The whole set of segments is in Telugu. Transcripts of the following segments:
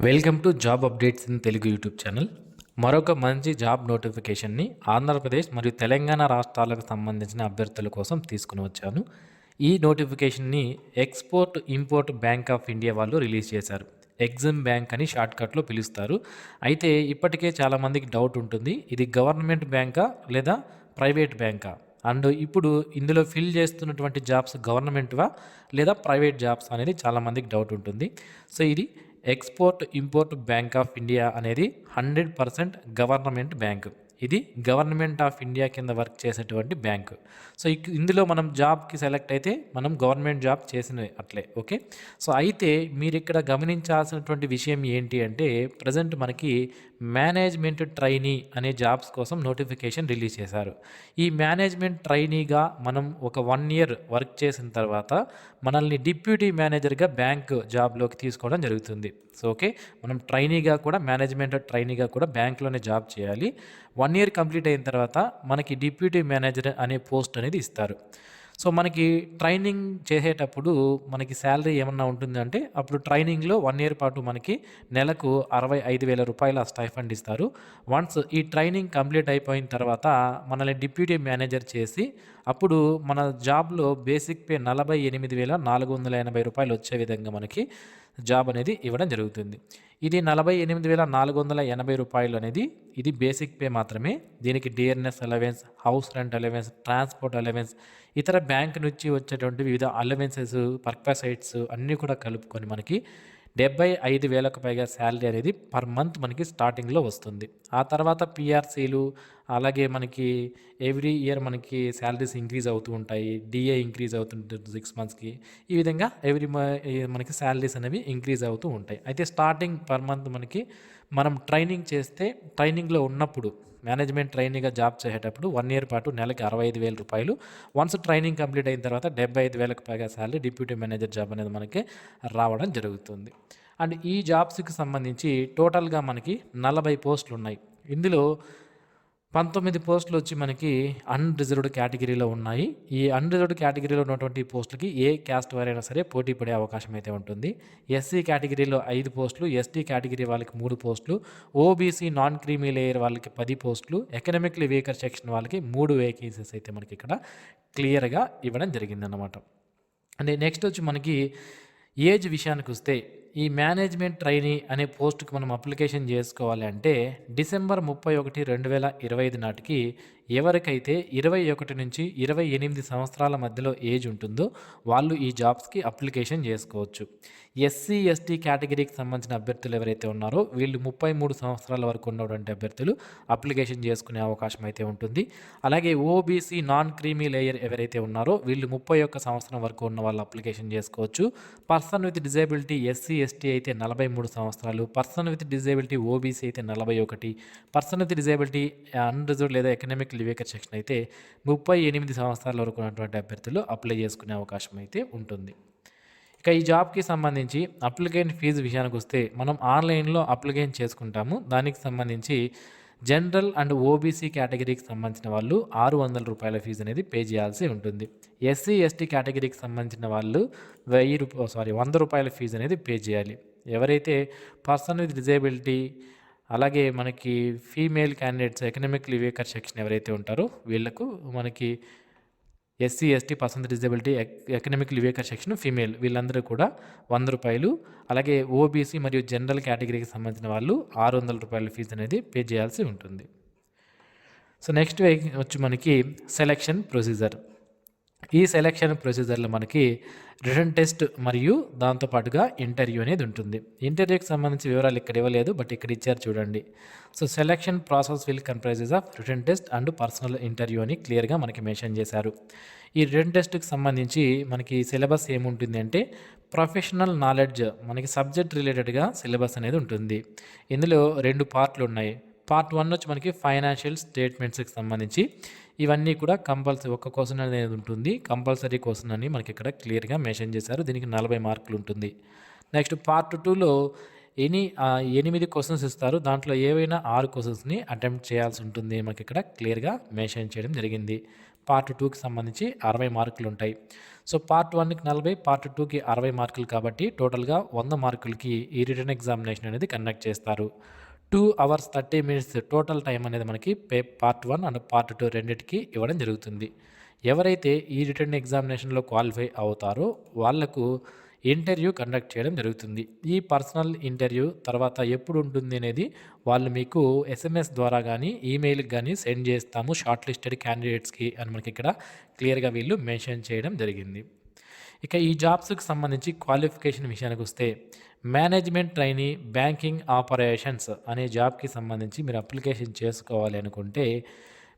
Welcome to job updates in Telugu YouTube channel. మరొక మంచి జాబ్ నోటిఫికేషన్ని ఆంధ్రప్రదేశ్ మరియు తెలంగాణ రాష్ట్రాలకు సంబంధించిన అభ్యర్థుల కోసం తీసుకుని వచ్చాను. ఈ నోటిఫికేషన్ని export import bank of India వాళ్ళు రిలీజ్ చేశారు. ఎగ్జిమ్ బ్యాంక్ అని షార్ట్కట్లో పిలుస్తారు. అయితే ఇప్పటికే చాలామందికి డౌట్ ఉంటుంది, ఇది గవర్నమెంట్ బ్యాంకా లేదా ప్రైవేట్ బ్యాంకా, అండ్ ఇప్పుడు ఇందులో ఫిల్ చేస్తున్నటువంటి జాబ్స్ గవర్నమెంట్వా లేదా ప్రైవేట్ జాబ్స్ అనేది చాలామందికి డౌట్ ఉంటుంది. సో ఇది export import bank of India అనేది 100% గవర్నమెంట్ బ్యాంకు. ఇది గవర్నమెంట్ ఆఫ్ ఇండియా కింద వర్క్ చేసేటువంటి బ్యాంకు. సో ఇందులో మనం జాబ్కి సెలెక్ట్ అయితే మనం గవర్నమెంట్ జాబ్ చేసిన అట్లే. ఓకే, సో అయితే మీరు ఇక్కడ గమనించాల్సినటువంటి విషయం ఏంటి అంటే, ప్రజెంట్ మనకి మేనేజ్మెంట్ ట్రైనీ అనే జాబ్స్ కోసం నోటిఫికేషన్ రిలీజ్ చేశారు. ఈ మేనేజ్మెంట్ ట్రైనీగా మనం ఒక 1 year వర్క్ చేసిన తర్వాత మనల్ని డిప్యూటీ మేనేజర్గా బ్యాంక్ జాబ్లోకి తీసుకోవడం జరుగుతుంది. సో ఓకే, మనం ట్రైనీగా కూడా మేనేజ్మెంట్ ట్రైనీగా కూడా బ్యాంక్లోనే జాబ్ చేయాలి. 1 year కంప్లీట్ అయిన తర్వాత మనకి డిప్యూటీ మేనేజర్ అనే పోస్ట్ అనేది ఇస్తారు. సో మనకి ట్రైనింగ్ చేసేటప్పుడు మనకి శాలరీ ఏమన్నా ఉంటుందంటే, అప్పుడు ట్రైనింగ్లో 1 year పాటు మనకి నెలకు 65,000 రూపాయల స్టైఫండ్ ఇస్తారు. వన్స్ ఈ ట్రైనింగ్ కంప్లీట్ అయిపోయిన తర్వాత మనల్ని డిప్యూటీ మేనేజర్ చేసి అప్పుడు మన జాబ్లో బేసిక్ పే 48,480 రూపాయలు వచ్చే విధంగా మనకి జాబ్ అనేది ఇవ్వడం జరుగుతుంది. ఇది 48,480 రూపాయలు అనేది ఇది బేసిక్ పే మాత్రమే. దీనికి DRS allowance, house rent allowance, transport allowance, ఇతర బ్యాంక్ నుంచి వచ్చేటువంటి వివిధ అలవెన్సెస్, పర్పసైట్స్ అన్నీ కూడా కలుపుకొని మనకి 75,000కు పైగా శాలరీ అనేది పర్ మంత్ మనకి స్టార్టింగ్లో వస్తుంది. ఆ తర్వాత పిఆర్సీలు, అలాగే మనకి ఎవ్రీ ఇయర్ మనకి శాలరీస్ ఇంక్రీజ్ అవుతూ ఉంటాయి. డిఏ ఇంక్రీజ్ అవుతుంటుంది 6 monthsకి. ఈ విధంగా మనకి శాలరీస్ అనేవి ఇంక్రీజ్ అవుతూ ఉంటాయి. అయితే స్టార్టింగ్ పర్ మంత్ మనకి మనం ట్రైనింగ్ చేస్తే, ట్రైనింగ్లో ఉన్నప్పుడు మేనేజ్మెంట్ ట్రైనీగా జాబ్ చేసేటప్పుడు 1 year పాటు నెలకి 65,000 రూపాయలు. వన్స్ ట్రైనింగ్ కంప్లీట్ అయిన తర్వాత 75,000కు పైగా శాలరీ డిప్యూటీ మేనేజర్ జాబ్ అనేది మనకి రావడం జరుగుతుంది. అండ్ ఈ జాబ్స్కి సంబంధించి టోటల్గా మనకి 40 పోస్టులు ఉన్నాయి. ఇందులో 19 పోస్టులు వచ్చి మనకి అన్రిజర్వ్డ్ కేటగిరీలో ఉన్నాయి. ఈ అన్రిజర్వ్డ్ కేటగిరీలో ఉన్నటువంటి పోస్టులకి ఏ క్యాస్ట్ వారైనా సరే పోటీ పడే అవకాశం అయితే ఉంటుంది. ఎస్సీ కేటగిరీలో 5 పోస్టులు, ఎస్టీ కేటగిరీ వాళ్ళకి 3 పోస్టులు, ఓబీసీ నాన్ క్రీమీ లేయర్ వాళ్ళకి 10 పోస్టులు, ఎకనామికలీ వీకర్ సెక్షన్ వాళ్ళకి 3 వేకెన్సీస్ అయితే మనకి ఇక్కడ క్లియర్గా ఇవ్వడం జరిగిందన్నమాట. అంటే నెక్స్ట్ వచ్చి మనకి ఏజ్ విషయానికి వస్తే, ఈ మేనేజ్మెంట్ ట్రైనీ అనే పోస్టుకి మనం అప్లికేషన్ చేసుకోవాలి అంటే December 31, 2025 నాటికి ఎవరికైతే 21 నుంచి 28 సంవత్సరాల మధ్యలో ఏజ్ ఉంటుందో వాళ్ళు ఈ జాబ్స్కి అప్లికేషన్ చేసుకోవచ్చు. ఎస్సీ ఎస్టీ కేటగిరీకి సంబంధించిన అభ్యర్థులు ఎవరైతే ఉన్నారో వీళ్ళు 33 సంవత్సరాల వరకు ఉన్నటువంటి అభ్యర్థులు అప్లికేషన్ చేసుకునే అవకాశం అయితే ఉంటుంది. అలాగే ఓబీసీ నాన్ క్రీమీ లేయర్ ఎవరైతే ఉన్నారో వీళ్ళు 31 సంవత్సరం వరకు ఉన్న వాళ్ళు అప్లికేషన్ చేసుకోవచ్చు. Person with disability SC ST అయితే 43 సంవత్సరాలు, పర్సన్ విత్ డిజేబిలిటీ ఓబీసీ అయితే 41, పర్సన్ విత్ డిజేబిలిటీ అన్రిజర్వ్డ్ లేదా ఎకనామిక్ వీకర్ సెక్షన్ అయితే 38 సంవత్సరాల వరకు ఉన్నటువంటి అభ్యర్థులు అప్లై చేసుకునే అవకాశం అయితే ఉంటుంది. ఇక ఈ జాబ్కి సంబంధించి అప్లికేషన్ ఫీజు విషయానికి వస్తే, మనం ఆన్లైన్లో అప్లికేషన్ చేసుకుంటాము. దానికి సంబంధించి జనరల్ అండ్ ఓబీసీ కేటగిరీకి సంబంధించిన వాళ్ళు 600 రూపాయల ఫీజు అనేది పే చేయాల్సి ఉంటుంది. ఎస్సీ ఎస్టీ కేటగిరీకి సంబంధించిన వాళ్ళు 100 రూపాయల ఫీజు అనేది పే చేయాలి. ఎవరైతే పర్సన్ విత్ డిజేబిలిటీ, అలాగే మనకి female candidates economically weaker section ఎవరైతే ఉంటారో వీళ్ళకు మనకి SC ST, person with disability, economically weaker section female వీళ్ళందరూ కూడా 100 రూపాయలు, అలాగే ఓబీసీ మరియు జనరల్ కేటగిరీకి సంబంధించిన వాళ్ళు 600 రూపాయల ఫీజు అనేది పే చేయాల్సి ఉంటుంది. సో నెక్స్ట్ వచ్చి మనకి సెలెక్షన్ ప్రొసీజర్. ఈ సెలెక్షన్ ప్రొసీజర్లో మనకి రిటన్ టెస్ట్ మరియు దాంతోపాటుగా ఇంటర్వ్యూ అనేది ఉంటుంది. ఇంటర్వ్యూకి సంబంధించి వివరాలు ఇక్కడ ఇవ్వలేదు, బట్ ఇక్కడ ఇచ్చారు చూడండి. So selection process will comprises of written test and personal interview అని క్లియర్గా మనకి మెన్షన్ చేశారు. ఈ రిటన్ టెస్ట్కి సంబంధించి మనకి సిలబస్ ఏముంటుంది అంటే, ప్రొఫెషనల్ నాలెడ్జ్ మనకి సబ్జెక్ట్ రిలేటెడ్గా సిలబస్ అనేది ఉంటుంది. ఇందులో 2 పార్ట్లు ఉన్నాయి. పార్ట్ 1 వచ్చి మనకి ఫైనాన్షియల్ స్టేట్మెంట్స్కి సంబంధించి ఇవన్నీ కూడా కంపల్సరీ ఒక క్వశ్చన్ అనేది ఉంటుంది. కంపల్సరీ క్వశ్చన్ అని మనకి ఇక్కడ క్లియర్గా మెన్షన్ చేశారు. దీనికి 40 మార్కులు ఉంటుంది. నెక్స్ట్ పార్ట్ 2లో 8 క్వశ్చన్స్ ఇస్తారు. దాంట్లో ఏవైనా 6 క్వశ్చన్స్ని అటెంప్ట్ చేయాల్సి ఉంటుంది. మనకి ఇక్కడ క్లియర్గా మెన్షన్ చేయడం జరిగింది. పార్ట్ 2కి సంబంధించి 60 మార్కులు ఉంటాయి. సో పార్ట్ 1కి 40, పార్ట్ 2కి 60 మార్కులు కాబట్టి టోటల్గా 100 మార్కులకి ఈ రిటన్ ఎగ్జామినేషన్ అనేది కండక్ట్ చేస్తారు. 2 hours 30 minutes టోటల్ టైం అనేది మనకి పార్ట్ 1 అండ్ పార్ట్ 2 రెండింటికి ఇవ్వడం జరుగుతుంది. ఎవరైతే ఈ రిటన్ ఎగ్జామినేషన్లో క్వాలిఫై అవుతారో వాళ్లకు ఇంటర్వ్యూ కండక్ట్ చేయడం జరుగుతుంది. ఈ పర్సనల్ ఇంటర్వ్యూ తర్వాత ఎప్పుడు ఉంటుంది అనేది వాళ్ళు మీకు SMS ద్వారా కానీ ఈమెయిల్కి కానీ సెండ్ చేస్తాము షార్ట్ లిస్టెడ్ క్యాండిడేట్స్కి అని మనకి ఇక్కడ క్లియర్గా వీళ్ళు మెన్షన్ చేయడం జరిగింది. ఇక ఈ జాబ్స్కి సంబంధించి క్వాలిఫికేషన్ విషయానికి వస్తే మేనేజ్మెంట్ ట్రైనీ బ్యాంకింగ్ ఆపరేషన్స్ అనే జాబ్కి సంబంధించి మీరు అప్లికేషన్ చేసుకోవాలి అనుకుంటే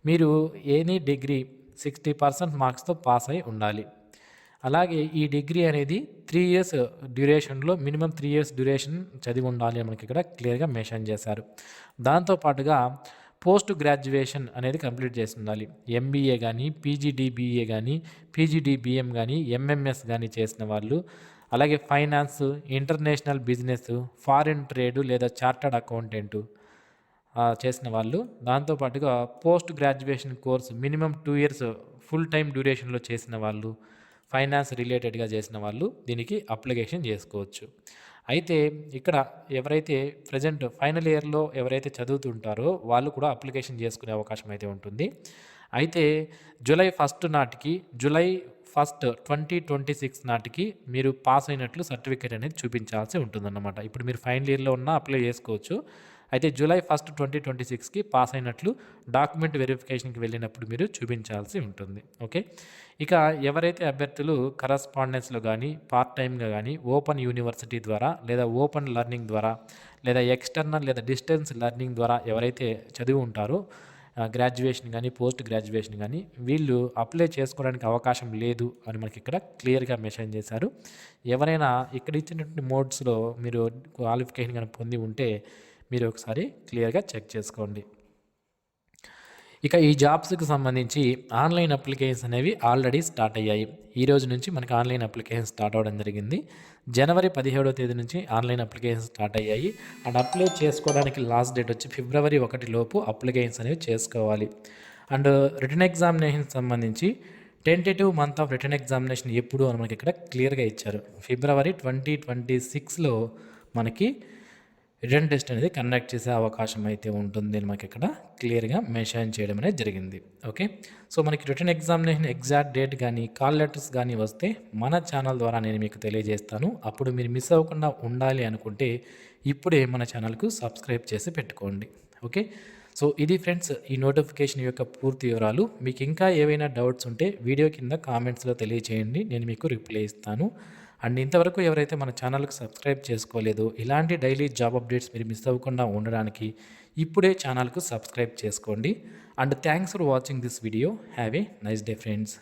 మీరు ఎనీ డిగ్రీ 60% మార్క్స్తో పాస్ అయి ఉండాలి. అలాగే ఈ డిగ్రీ అనేది 3 years డ్యూరేషన్లో మినిమం 3 years డ్యూరేషన్ చదివి ఉండాలి అని మనకి ఇక్కడ క్లియర్గా మెన్షన్ చేశారు. దాంతోపాటుగా పోస్ట్ గ్రాడ్యుయేషన్ అనేది కంప్లీట్ చేసి ఉండాలి. MBA కానీ PGDBA కానీ PGDBM కానీ MMS కానీ చేసిన వాళ్ళు, అలాగే finance, international business, foreign trade లేదా చార్టర్డ్ అకౌంటెంట్ చేసిన వాళ్ళు, దాంతోపాటుగా post graduation course minimum 2 years full time డ్యూరేషన్లో చేసిన వాళ్ళు, ఫైనాన్స్ రిలేటెడ్గా చేసిన వాళ్ళు దీనికి అప్లికేషన్ చేసుకోవచ్చు. అయితే ఇక్కడ ఎవరైతే ప్రజెంట్ ఫైనల్ ఇయర్లో ఎవరైతే చదువుతుంటారో వాళ్ళు కూడా అప్లికేషన్ చేసుకునే అవకాశం అయితే ఉంటుంది. అయితే జూలై 1 నాటికి, జూలై 1, 2026 నాటికి మీరు పాస్ అయినట్లు సర్టిఫికేట్ అనేది చూపించాల్సి ఉంటుందన్నమాట. ఇప్పుడు మీరు ఫైనల్ ఇయర్లో ఉన్న అప్లై చేసుకోవచ్చు. అయితే జూలై 1, 2026కి పాస్ అయినట్లు డాక్యుమెంట్ వెరిఫికేషన్కి వెళ్ళినప్పుడు మీరు చూపించాల్సి ఉంటుంది. ఓకే, ఇక ఎవరైతే అభ్యర్థులు కరస్పాండెన్స్లో కానీ పార్ట్ టైమ్గా కానీ ఓపెన్ యూనివర్సిటీ ద్వారా లేదా ఓపెన్ లెర్నింగ్ ద్వారా లేదా ఎక్స్టర్నల్ లేదా డిస్టెన్స్ లెర్నింగ్ ద్వారా ఎవరైతే చదివి ఉంటారో గ్రాడ్యుయేషన్ కానీ పోస్ట్ గ్రాడ్యుయేషన్ కానీ వీళ్ళు అప్లై చేసుకోవడానికి అవకాశం లేదు అని మనకి ఇక్కడ క్లియర్గా మెన్షన్ చేశారు. ఎవరైనా ఇక్కడ ఇచ్చినటువంటి మోడ్స్లో మీరు క్వాలిఫికేషన్ కానీ పొంది ఉంటే మీరు ఒకసారి క్లియర్గా చెక్ చేసుకోండి. ఇక ఈ జాబ్స్కి సంబంధించి ఆన్లైన్ అప్లికేషన్స్ అనేవి ఆల్రెడీ స్టార్ట్ అయ్యాయి. ఈ రోజు నుంచి మనకి ఆన్లైన్ అప్లికేషన్ స్టార్ట్ అవ్వడం జరిగింది. జనవరి 17వ తేదీ నుంచి ఆన్లైన్ అప్లికేషన్ స్టార్ట్ అయ్యాయి. అండ్ అప్లై చేసుకోవడానికి లాస్ట్ డేట్ వచ్చి ఫిబ్రవరి 1 లోపు అప్లికేషన్స్ అనేవి చేసుకోవాలి. అండ్ రిటన్ ఎగ్జామినేషన్ సంబంధించి tentative month of written examination ఎప్పుడు అని మనకి ఇక్కడ క్లియర్గా ఇచ్చారు. ఫిబ్రవరి 2026లో మనకి రిటన్ టెస్ట్ అనేది కండక్ట్ చేసే అవకాశం అయితే ఉంటుంది అని మనకి ఇక్కడ క్లియర్గా మెన్షన్ చేయడం అనేది జరిగింది. ఓకే, సో మనకి రిటన్ ఎగ్జామినేషన్ ఎగ్జాక్ట్ డేట్ కానీ కాల్ లెటర్స్ కానీ వస్తే మన ఛానల్ ద్వారా నేను మీకు తెలియజేస్తాను. అప్పుడు మీరు మిస్ అవ్వకుండా ఉండాలి అనుకుంటే ఇప్పుడే మన ఛానల్కు సబ్స్క్రైబ్ చేసి పెట్టుకోండి. ఓకే, సో ఇది ఫ్రెండ్స్ ఈ నోటిఫికేషన్ యొక్క పూర్తి వివరాలు. మీకు ఇంకా ఏవైనా డౌట్స్ ఉంటే వీడియో కింద కామెంట్స్లో తెలియచేయండి, నేను మీకు రిప్లై ఇస్తాను. అండ్ ఇంతవరకు ఎవరైతే మన ఛానల్కి సబ్స్క్రైబ్ చేసుకోలేదో ఇలాంటి డైలీ జాబ్ అప్డేట్స్ మీరు మిస్ అవ్వకుండా ఉండడానికి ఇప్పుడే ఛానల్కు సబ్స్క్రైబ్ చేసుకోండి. And thanks for watching this video. Have a nice day friends.